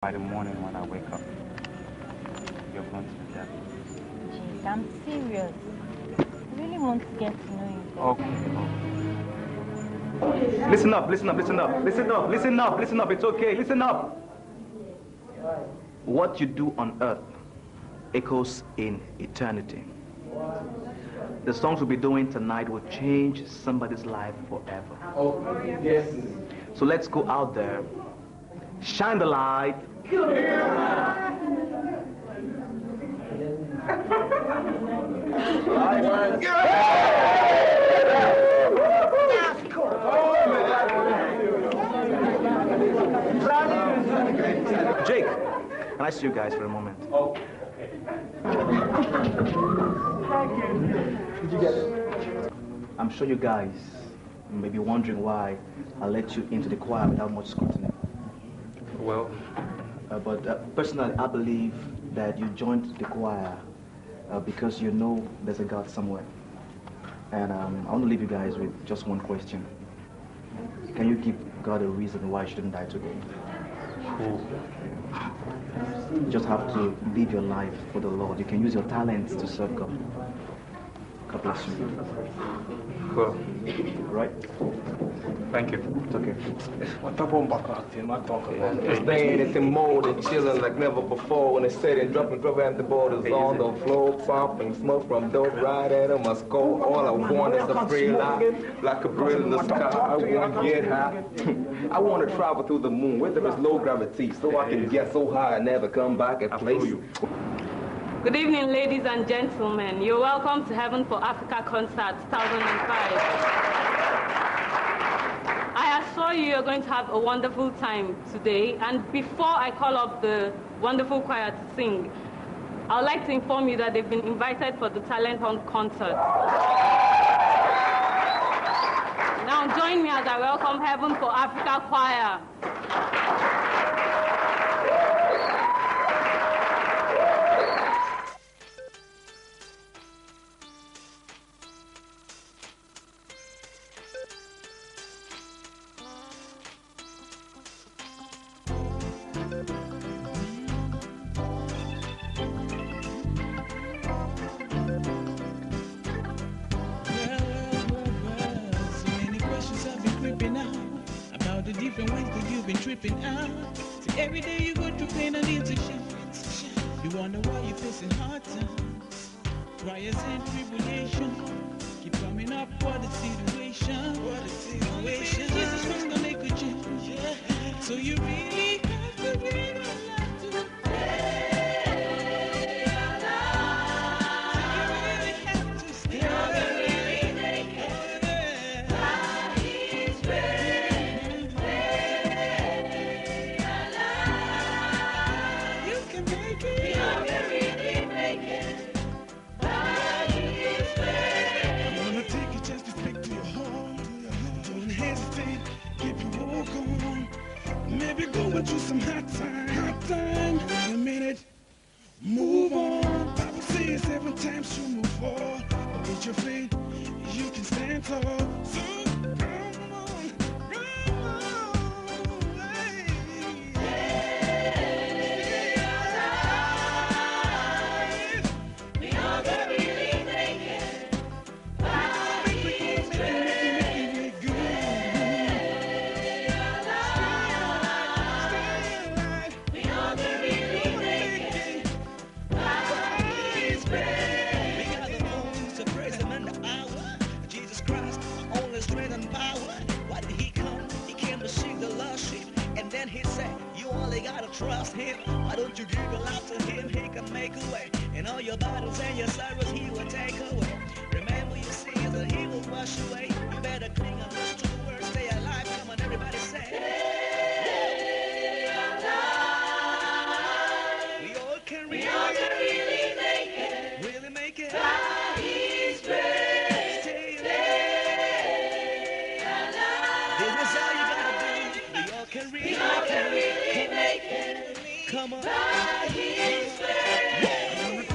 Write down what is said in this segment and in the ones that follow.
by the morning when I wake up. You're going to be there. Jeez, I'm serious. I really want to get to know you Okay. Listen up, listen up, listen up, listen up, listen up, listen up. It's okay, listen up. What you do on earth echoes in eternity. The songs we'll be doing tonight will change somebody's life forever. Oh, yes. So let's go out there, shine the light. Jake, can I see you guys for a moment? Oh, did you get it? I'm sure you guys may be wondering why I let you into the choir without much scrutiny. Well, but personally, I believe that you joined the choir because you know there's a God somewhere. And I want to leave you guys with just one question. Can you give God a reason why you shouldn't die today? You just have to live your life for the Lord. You can use your talents to serve God. God bless you. well, Right? thank you. It's okay. What up on Tim? I talk about it. Staying in the mold and chilling like never before. When they said and dropping the borders on the floor, pumping smoke from dope right at them. I score. All I want is a free life, like a bird in the sky. I want to get high. I want to travel through the moon where there is low gravity, so I can get so high and never come back and place you. Good evening, ladies and gentlemen. You're welcome to Heaven for Africa Concert 2005. I assure you you're going to have a wonderful time today. And before I call up the wonderful choir to sing, I would like to inform you that they've been invited for the Talent Hunt concert. Now join me as I welcome Heaven for Africa Choir. Different ways that you've been tripping out. See, every day you go through pain and need to shine. You wonder why you're facing hard times, trials and tribulation keep coming up for the situation. Jesus was gonna make a change. So you really have to read a lot to going through some hard time. Wait a minute, move on. Bible says 7 times to move forward. With your faith, you can stand tall. So come on, come on, we are gonna really make it. By His grace, good. Trust him. Why don't you give your life to him? He can make a way. And all your battles and your sorrows he will take away. Remember your sins and he will wash away. You better cling on those 2 words. Stay alive. Come on, everybody say. Stay alive. We all can really make it. Really make it. By His grace. Stay alive. This is all you gotta do. We all can really make it. Come on. By His grace.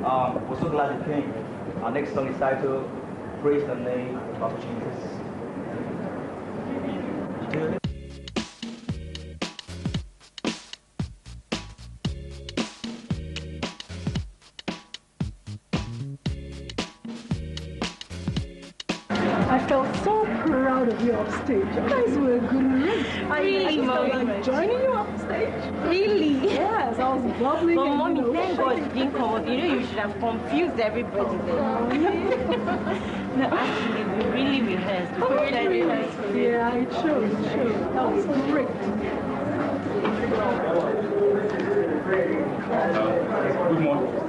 We're so glad you came. Our next song is titled Praise the Name of Jesus. I felt so proud of you off stage. You guys were great. I felt like joining you off stage. Really? Yes, I was bubbling. But and, mommy, you know, thank God you shaking. didn't come up. You know you should have confused everybody there. No, actually, we really rehearsed. We really rehearsed for it. Yeah, it showed. That was great. Good morning.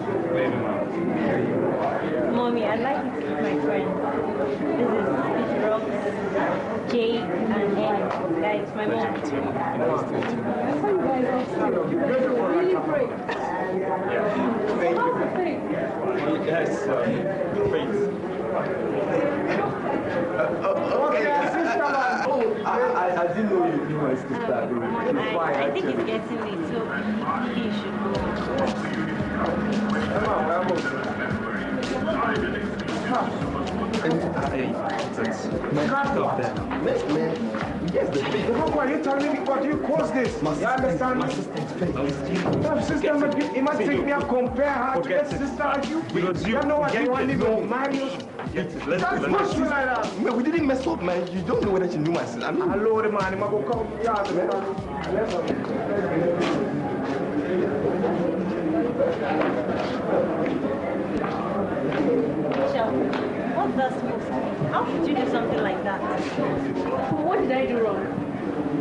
Mommy, I'd like you to meet my friend. This is Rox, Jay, and Ed. That is my mom. I saw you guys off stage. You guys were really great. Thank How's the thing? Yes, faith. I didn't know you knew my sister. I think it's getting late, so he should go. Man, yes, the thing. How are you telling me what you cause this? You understand me? My sister, you must take me and compare her to that sister like you. You know what you want to do? Marius. That's much like that. Man, we didn't mess up, man. You don't know whether she knew my sister. I mean, Hello, the man. I'm going to come. Yeah, What's that supposed to be? How could you do something like that? What did I do wrong?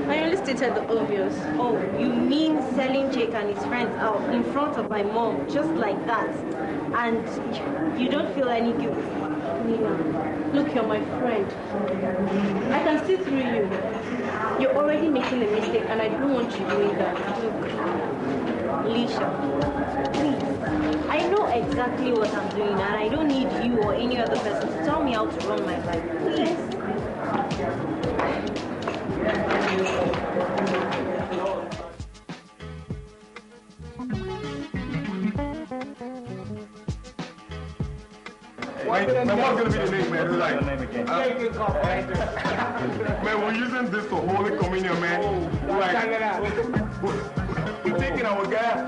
I only stated the obvious. Oh, you mean selling Jake and his friends out in front of my mom, just like that? And you don't feel any guilt? Nina, look, you're my friend. I can see through you. You're already making a mistake, and I don't want you doing that. Look, Alicia, please. I know exactly what I'm doing, and I don't need you or any other person to tell me how to run my life. Please. Man, what's going to be the name, man? Like, man, we're using this for Holy Communion, man. We're taking our gas.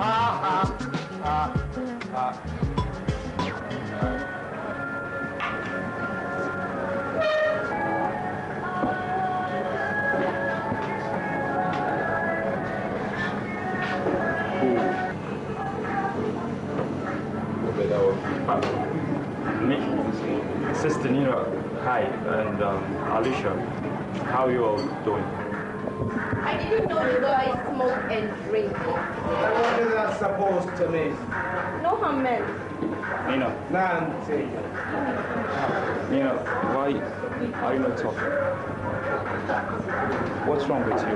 Sister Nina, hi, and Alicia, how you all doing? I didn't know you guys smoke and drink. what is that supposed to mean? No harm meant. Nina, Nancy. Nina, why are you not talking? What's wrong with you?